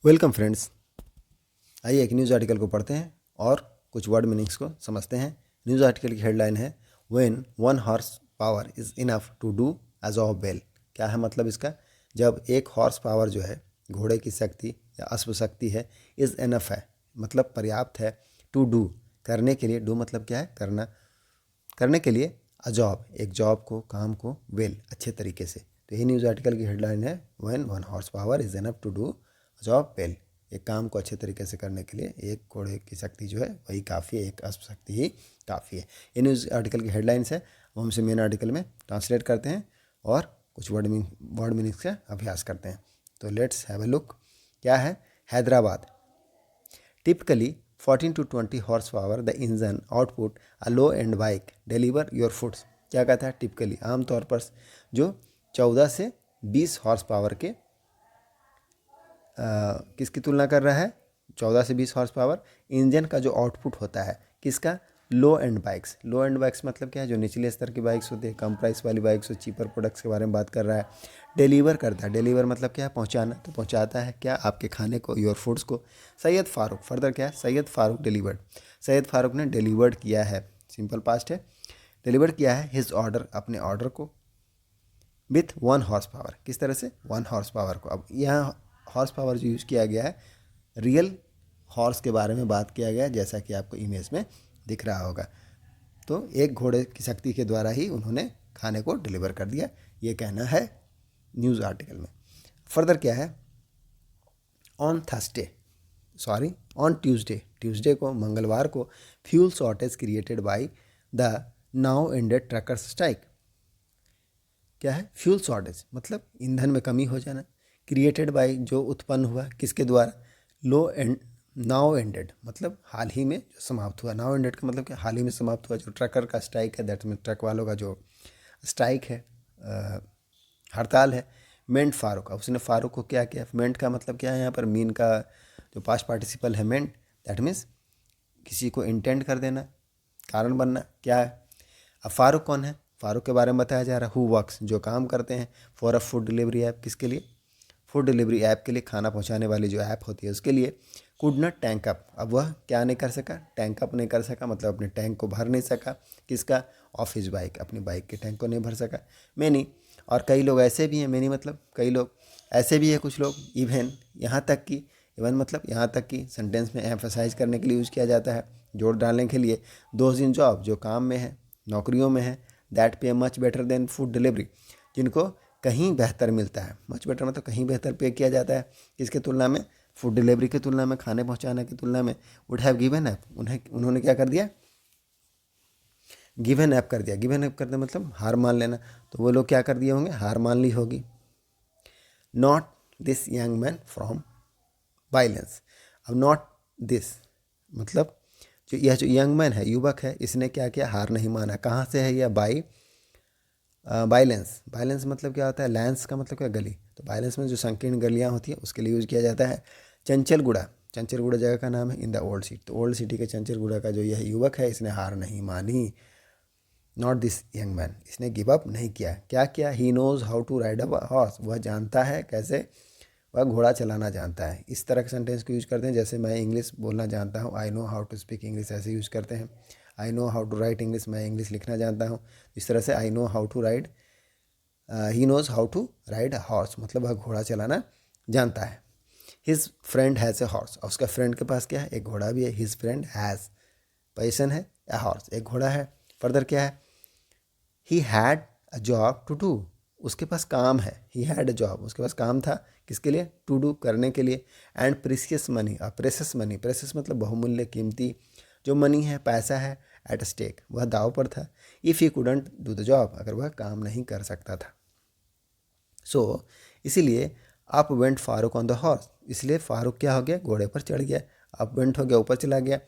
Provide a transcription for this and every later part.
Welcome friends. आइए एक news article को पढ़ते हैं और कुछ वर्ड मीनिंग्स को समझते हैं। न्यूज़ आर्टिकल की हेडलाइन है when 1 horse power is enough to do a job well. क्या है मतलब इसका? जब 1 हॉर्स पावर जो है घोड़े की शक्ति या अश्व शक्ति है, इज़ इनफ है मतलब पर्याप्त है, टू डू करने के लिए, डू मतलब क्या है? करना, करने के लिए, अ जॉब एक जॉब को, काम को, वेल अच्छे तरीके से। तो यही न्यूज़ आर्टिकल की हेडलाइन है when 1 horse power is enough to do job well. एक काम को अच्छे तरीके से करने के लिए एक घोड़े की शक्ति जो है वही काफ़ी है, एक अश्व शक्ति ही काफ़ी है। ये न्यूज़ आर्टिकल की हेडलाइंस है, वो हमसे मेन आर्टिकल में ट्रांसलेट करते हैं और कुछ वर्ड मीनिंग्स का अभ्यास करते हैं। तो लेट्स हैव अ लुक। क्या है? Hyderabad. Typically 14 to 20 horsepower the engine output a low end bike deliver your foods। क्या कहता है? टिपिकली आमतौर पर जो 14 से 20 हॉर्स पावर के किसकी तुलना कर रहा है? 14 से 20 हॉर्स पावर इंजन का जो आउटपुट होता है किसका? Low end bikes. Low end bikes मतलब क्या है? जो निचले स्तर की बाइक्स होती है, कम प्राइस वाली बाइक्स, चीपर प्रोडक्ट्स के बारे में बात कर रहा है। डिलीवर करता है, डिलीवर मतलब क्या है? पहुंचाना। तो पहुंचाता है क्या? आपके खाने को, योर फूड्स को। सैयद फारूक, फर्दर क्या है? सैयद फारूक डिलीवर्ड। सैयद फारूक ने डिलीवर्ड किया है, सिंपल पास्ट है, डिलीवर किया है हिज ऑर्डर, अपने ऑर्डर को, विथ 1 हॉर्स पावर। किस तरह से? 1 हॉर्स पावर को। अब यहाँ हॉर्स पावर जो यूज़ किया गया है, रियल हॉर्स के बारे में बात किया गया है, जैसा कि आपको इमेज में दिख रहा होगा। तो एक घोड़े की शक्ति के द्वारा ही उन्होंने खाने को डिलीवर कर दिया, ये कहना है न्यूज़ आर्टिकल में। फर्दर क्या है? On Thursday, sorry on Tuesday, Tuesday को, मंगलवार को, fuel shortage created by the now ended truckers strike. क्या है? फ्यूल शॉर्टेज मतलब ईंधन में कमी हो जाना, क्रिएटेड बाय जो उत्पन्न हुआ किसके द्वारा? लो एंड, नाउ एंडेड मतलब हाल ही में जो समाप्त हुआ। नाउ एंडेड का मतलब क्या? हाल ही में समाप्त हुआ। जो ट्रकर का स्ट्राइक है, दैट मीन ट्रक वालों का जो स्ट्राइक है, हड़ताल है। मेंट फारूक, अब उसने फारूक को क्या किया? मेंट का मतलब क्या है यहाँ पर? मीन का जो पास्ट पार्टिसिपल है मेंट, दैट मीन्स किसी को इंटेंड कर देना, कारण बनना। क्या है? अब फारूक कौन है? फारूक के बारे में बताया जा रहा है। हु वर्क्स, जो काम करते हैं, for a food delivery app, किसके लिए? फूड डिलीवरी ऐप के लिए, खाना पहुंचाने वाली जो ऐप होती है उसके लिए। कुड नॉट टैंक अप, अब वह क्या नहीं कर सका? टैंक अप नहीं कर सका मतलब अपने टैंक को भर नहीं सका। किसका? ऑफ हिज बाइक, अपनी बाइक के टैंक को नहीं भर सका। मैनी, और कई लोग ऐसे भी हैं, मैनी मतलब कई लोग ऐसे भी है, कुछ लोग। इवन, यहाँ तक कि, इवन मतलब यहाँ तक कि सेंटेंस में एम्फसाइज करने के लिए यूज़ किया जाता है, जोर डालने के लिए। दोज इन जॉब, जो काम में है, नौकरियों में है, दैट पे much better then food delivery, जिनको कहीं बेहतर मिलता है। मच बेटर मतलब कहीं बेहतर पे किया जाता है, किसके तुलना में? फूड डिलीवरी की तुलना में, खाने पहुंचाने की तुलना में। वुड हैव गिवन ऐप, उन्होंने क्या कर दिया? गिवन ऐप कर दिया। गिवन ऐप कर दिया मतलब हार मान लेना। तो वो लोग क्या कर दिए होंगे? हार मान ली होगी। Not this young man from violence. अब नॉट दिस मतलब जो यंग मैन है, युवक है, इसने क्या किया? हार नहीं माना। कहाँ से है यह? By balance. बाइलेंस मतलब क्या होता है? लैंस का मतलब क्या? गली। तो बाइलेंस में जो संकीर्ण गलियाँ होती हैं उसके लिए यूज़ किया जाता है। चंचलगुड़ा, चंचलगुड़ा जगह का नाम है इन द ओल्ड सिटी। तो ओल्ड सिटी के चंचलगुड़ा का जो यह युवक है, इसने हार नहीं मानी। नॉट दिस यंग मैन, इसने गिव अप नहीं किया। क्या किया? He knows how to ride a horse, वह जानता है कैसे, वह घोड़ा चलाना जानता है। इस तरह के सेंटेंस को यूज़ करते हैं, जैसे मैं इंग्लिश बोलना जानता हूँ, I know how to speak English, ऐसे यूज़ करते हैं। I know how to write English, मैं इंग्लिश लिखना जानता हूँ। इस तरह से I know how to ride, he knows how to ride a horse मतलब वह घोड़ा चलाना जानता है। His friend has a horse, और उसका फ्रेंड के पास क्या है? एक घोड़ा भी है। हिज फ्रेंड हैज़, पैसन है, ए हॉर्स, एक घोड़ा है। फर्दर क्या है? He had a job to do, उसके पास काम है। ही हैड अ जॉब, उसके पास काम था, किसके लिए? टू डू, करने के लिए। And precious money, precious money, precious मतलब बहुमूल्य, कीमती जो मनी है, पैसा है, एट स्टेक, वह दाव पर था। If he couldn't do the job, अगर वह काम नहीं कर सकता था। सो इसीलिए up went Farooq on the horse, इसलिए फारूक क्या हो गया? घोड़े पर चढ़ गया। अप वेंट हो गया, ऊपर चला गया।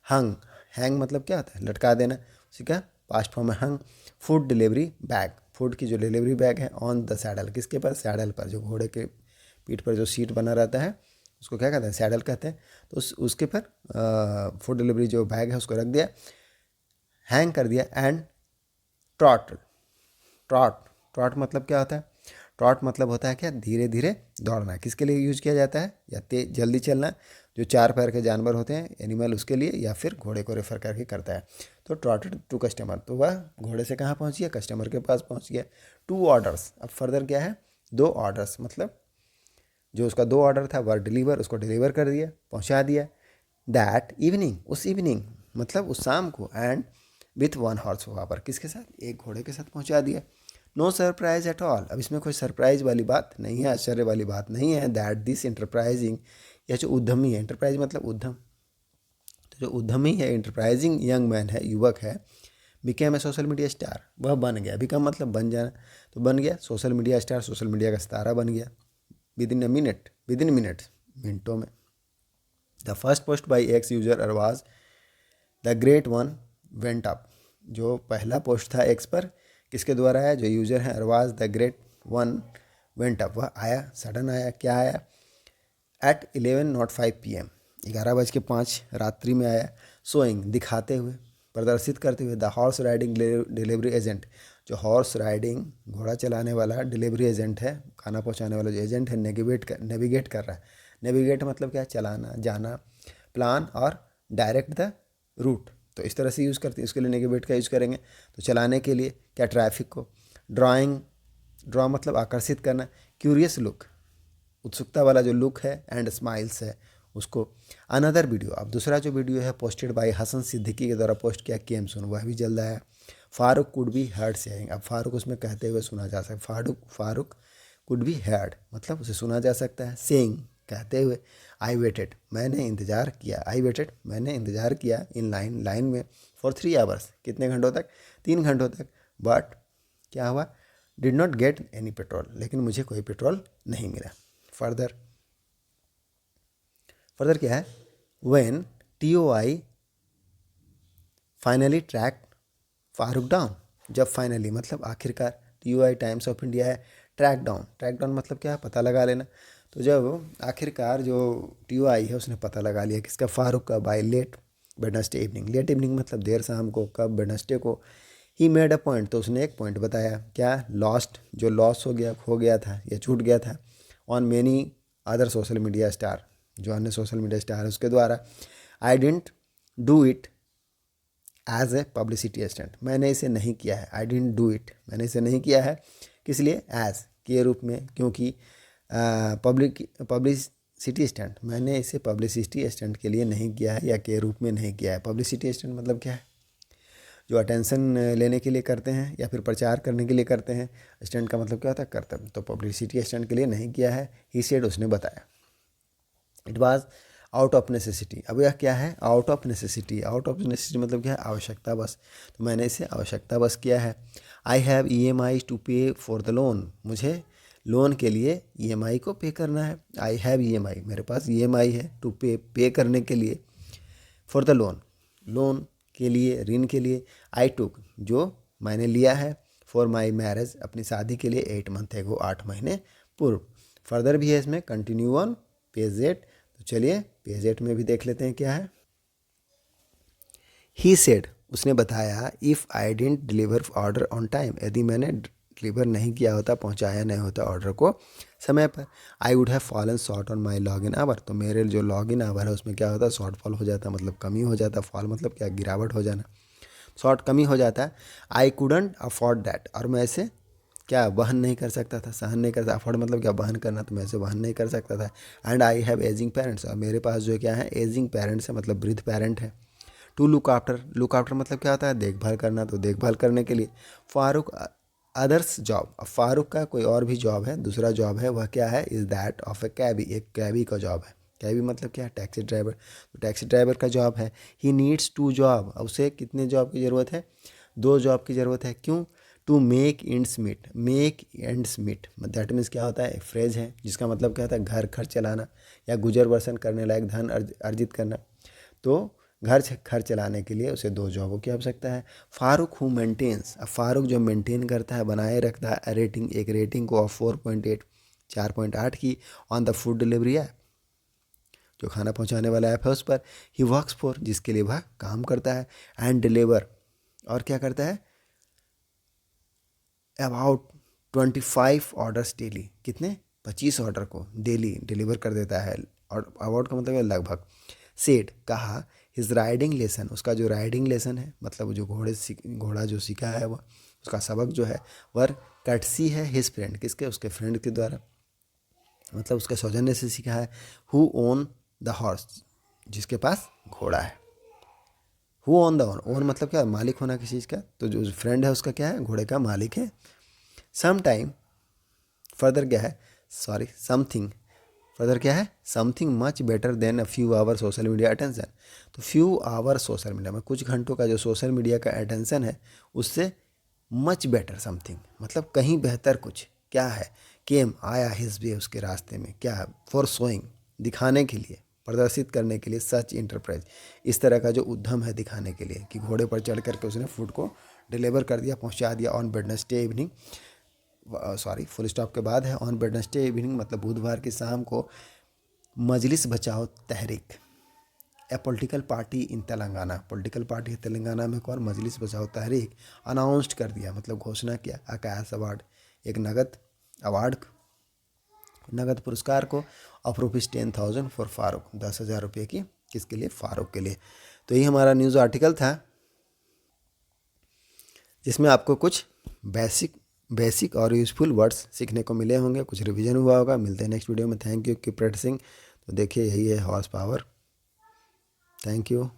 हंग, हैंग मतलब क्या होता है? लटका देना, उसी का पास्ट फॉर्म है हंग। फूड डिलीवरी बैग, फूड की जो डिलीवरी बैग है, ऑन द सैडल, किसके पर? सैडल पर, जो घोड़े के पीठ पर जो सीट बना रहता है उसको क्या कहते हैं? सैडल कहते हैं। तो उसके पर फूड डिलीवरी जो बैग है उसको रख दिया, हैंग कर दिया। एंड ट्रॉट, ट्रॉट, ट्रॉट मतलब क्या होता है? ट्रॉट मतलब होता है क्या, धीरे धीरे दौड़ना। किसके लिए यूज किया जाता है, या तेज जल्दी चलना, जो 4 पैर के जानवर होते हैं एनिमल उसके लिए, या फिर घोड़े को रेफर करके करता है। तो ट्रॉटेड टू कस्टमर, तो वह घोड़े से कहाँ पहुँच गया, कस्टमर के पास पहुँच गया। 2 ऑर्डर्स, अब फर्दर क्या है, 2 ऑर्डर्स, मतलब जो उसका 2 ऑर्डर था वह डिलीवर, उसको डिलीवर कर दिया, पहुँचा दिया। दैट इवनिंग, उस इवनिंग मतलब उस शाम को, एंड विथ 1 हॉर्स पावर, किसके साथ, एक घोड़े के साथ पहुंचा दिया। नो सरप्राइज एट ऑल, अब इसमें कोई सरप्राइज वाली बात नहीं है, आश्चर्य वाली बात नहीं है। दैट दिस इंटरप्राइजिंग, यह जो उद्यमी है, इंटरप्राइज मतलब उद्यम, तो जो उद्यमी है, इंटरप्राइजिंग यंग मैन है, युवक है, became a social media star, वह बन गया, बिकम मतलब बन जाना, तो बन गया social media star, social media का सितारा बन गया। Within minute, within minutes, मिनटों में। The first post by X user Arwaz the great one went up, जो पहला पोस्ट था एक्स पर, किसके द्वारा आया, जो यूजर है Arwaz the great one went up, वह आया, सडन आया, क्या आया, एट 11:05 PM, 11:05 रात्रि में आया। शोइंग, दिखाते हुए, प्रदर्शित करते हुए, the horse riding delivery agent, जो हॉर्स राइडिंग घोड़ा चलाने वाला डिलीवरी एजेंट है, खाना पहुंचाने वाला जो एजेंट है, नेविगेट कर रहा है। नेविगेट मतलब क्या, चलाना, जाना, प्लान और डायरेक्ट द रूट, तो इस तरह से यूज़ करते हैं, उसके लिए नेविगेट का यूज़ करेंगे। तो चलाने के लिए क्या, ट्रैफिक को। ड्रॉ मतलब आकर्षित करना। क्यूरियस लुक, उत्सुकता वाला जो लुक है, एंड स्माइल्स है उसको। अनदर वीडियो, अब दूसरा जो वीडियो है पोस्टेड बाय हसन सिद्दीकी के द्वारा पोस्ट किया, केम सुन, वह भी जल्द आया। Farooq could be heard saying, अब फारूक उसमें कहते हुए सुना जा सकता, फारूक कुड बी हर्ड मतलब उसे सुना जा सकता है, सेइंग कहते हुए। आई वेटेड, मैंने इंतज़ार किया, आई वेटेड मैंने इंतज़ार किया, इन लाइन, लाइन में, फॉर 3 आवर्स, कितने घंटों तक, 3 घंटों तक। बट क्या हुआ, did not get any petrol, लेकिन मुझे कोई पेट्रोल नहीं मिला। फर्दर क्या है, when TOI finally track Farooq down, जब फाइनली मतलब आखिरकार, TOI टाइम्स ऑफ इंडिया है, ट्रैक डाउन मतलब क्या है, पता लगा लेना। तो जब आखिरकार जो TOI है उसने पता लगा लिया किसका, फारूक का, by late Wednesday evening, late evening मतलब देर शाम को, कब, वेडनेसडे को। ही मेड अ पॉइंट, तो उसने एक पॉइंट बताया, क्या, लॉस्ट, जो लॉस हो गया, खो गया था या छूट गया था, on many other social media star, जो अन्य सोशल मीडिया स्टार है उसके द्वारा। I didn't do it as a publicity stunt, मैंने इसे नहीं किया है, आई डेंट डू इट, मैंने इसे नहीं किया है, किस लिए, एज के रूप में, क्योंकि पब्लिसिटी स्टंट, मैंने इसे पब्लिसिटी स्टंट के लिए नहीं किया है, या के रूप में नहीं किया है। पब्लिसिटी स्टंट मतलब क्या है, जो अटेंशन लेने के लिए करते हैं या फिर प्रचार करने के लिए करते हैं। स्टंट का मतलब क्या होता है, कर्तव्य, तो पब्लिसिटी स्टंट के लिए नहीं किया है, ही सेड, उसने बताया। It was out of necessity, अब यह क्या है, out of necessity, out of necessity मतलब क्या है, आवश्यकता बस, तो मैंने इसे आवश्यकता बस किया है। आई हैव EMI टू पे फॉर द लोन, मुझे लोन के लिए EMI को पे करना है। आई हैव EMI, मेरे पास EMI है, टू पे करने के लिए, फॉर द लोन के लिए, ऋण के लिए। आई टुक, जो मैंने लिया है, फॉर माई मैरिज, अपनी शादी के लिए, 8 मंथ एगो, 8 महीने पूर्व। फर्दर भी है इसमें, कंटिन्यू ऑन पेज 8, तो चलिए पेज 8 में भी देख लेते हैं क्या है। ही सेड, उसने बताया, if I didn't deliver order on time, यदि मैंने डिलीवर नहीं किया होता, पहुंचाया नहीं होता ऑर्डर को समय पर, I would have fallen short on my log in hour, तो मेरे जो लॉग इन आवर है उसमें क्या होता, शॉर्टफॉल हो जाता, मतलब कमी हो जाता, फॉल मतलब क्या, गिरावट हो जाना, शॉर्ट कमी हो जाता है। आई कुडंट अफोर्ड दैट, और मैं इसे क्या, वहन नहीं कर सकता था, सहन नहीं करता, अफोर्ड मतलब क्या, वहन करना, तो मैं इसे वहन नहीं कर सकता था। And I have ageing parents, और मेरे पास जो क्या है, एजिंग पेरेंट्स है, मतलब वृद्ध पेरेंट है। टू लुक आफ्टर मतलब क्या होता है, देखभाल करना, तो देखभाल करने के लिए। फारूक अदर्स जॉब, अब फारूक का कोई और भी जॉब है, दूसरा जॉब है, वह क्या है, इज़ दैट ऑफ ए कैबी, एक कैबी का जॉब है। कैबी मतलब क्या है, टैक्सी ड्राइवर, तो टैक्सी ड्राइवर का जॉब है। ही नीड्स 2 जॉब, अब उसे कितने जॉब की ज़रूरत है, 2 जॉब की ज़रूरत है। क्यों, to make ends meet, make ends meet that means क्या होता है, एक फ्रेज है जिसका मतलब क्या होता है, घर खर्च चलाना या गुजर बसर करने लायक धन अर्जित करना। तो घर खर्च चलाने के लिए उसे 2 जॉबों की आवश्यकता है। फारूक हु मेंटेन्स, अब फारूक जो मेंटेन करता है, बनाए रखता है, रेटिंग, एक रेटिंग को ऑफ 4.8, 4.8 की, on the food delivery app, जो खाना पहुंचाने वाला ऐप है उस पर। ही वर्क्स फॉर, जिसके लिए वह काम करता है, एंड डिलीवर, और क्या करता है, अबाउट 25 ऑर्डर्स डेली, कितने 25 ऑर्डर को डेली डिलीवर कर देता है। और अवार्ड का मतलब है लगभग। सेड कहा, हिज राइडिंग लेसन, उसका जो राइडिंग लेसन है मतलब जो घोड़ा जो सीखा है वो उसका सबक जो है वर कटसी है हिज फ्रेंड, किसके, उसके फ्रेंड के द्वारा, मतलब उसके सौजन्य से सीखा है। हु ओन द हॉर्स, जिसके पास घोड़ा है। हु ओन द ओन मतलब क्या है, मालिक होना किसी चीज़ का, तो जो फ्रेंड है उसका क्या है, घोड़े का मालिक है। सम टाइम फर्दर क्या है, सॉरी समथिंग, फर्दर क्या है, something much better than a few hour social media attention. तो फ्यू आवर सोशल मीडिया में, कुछ घंटों का जो सोशल मीडिया का अटेंशन है उससे मच बेटर समथिंग मतलब कहीं बेहतर कुछ क्या है, केम आया हिज वे, उसके रास्ते में क्या है, फॉर शोइंग दिखाने के लिए, प्रदर्शित करने के लिए, सच इंटरप्राइज इस तरह का जो उद्यम है दिखाने के लिए कि घोड़े पर चढ़ करके उसने फूड को डिलीवर कर दिया, पहुंचा दिया on Wednesday evening, sorry full stop के बाद है ऑन वेडनेसडे इवनिंग मतलब बुधवार की शाम को, Majlis Bachao Tehreek, a political party in Telangana, political party Telangana में कौन, मजलिस बचाओ तहरीक अनाउंस्ड कर दिया मतलब घोषणा किया, आकाश अवार्ड, एक नगद अवार्ड, नगद पुरस्कार को, ऑफ रुपीज़ 10,000 फॉर फारूक, 10,000 रुपये की किसके लिए, फारूक के लिए। तो ये हमारा न्यूज़ आर्टिकल था जिसमें आपको कुछ बेसिक और यूज़फुल वर्ड्स सीखने को मिले होंगे, कुछ रिवीजन हुआ होगा। मिलते हैं नेक्स्ट वीडियो में। Thank you, keep practising. तो देखिए यही है हॉर्स पावर। Thank you.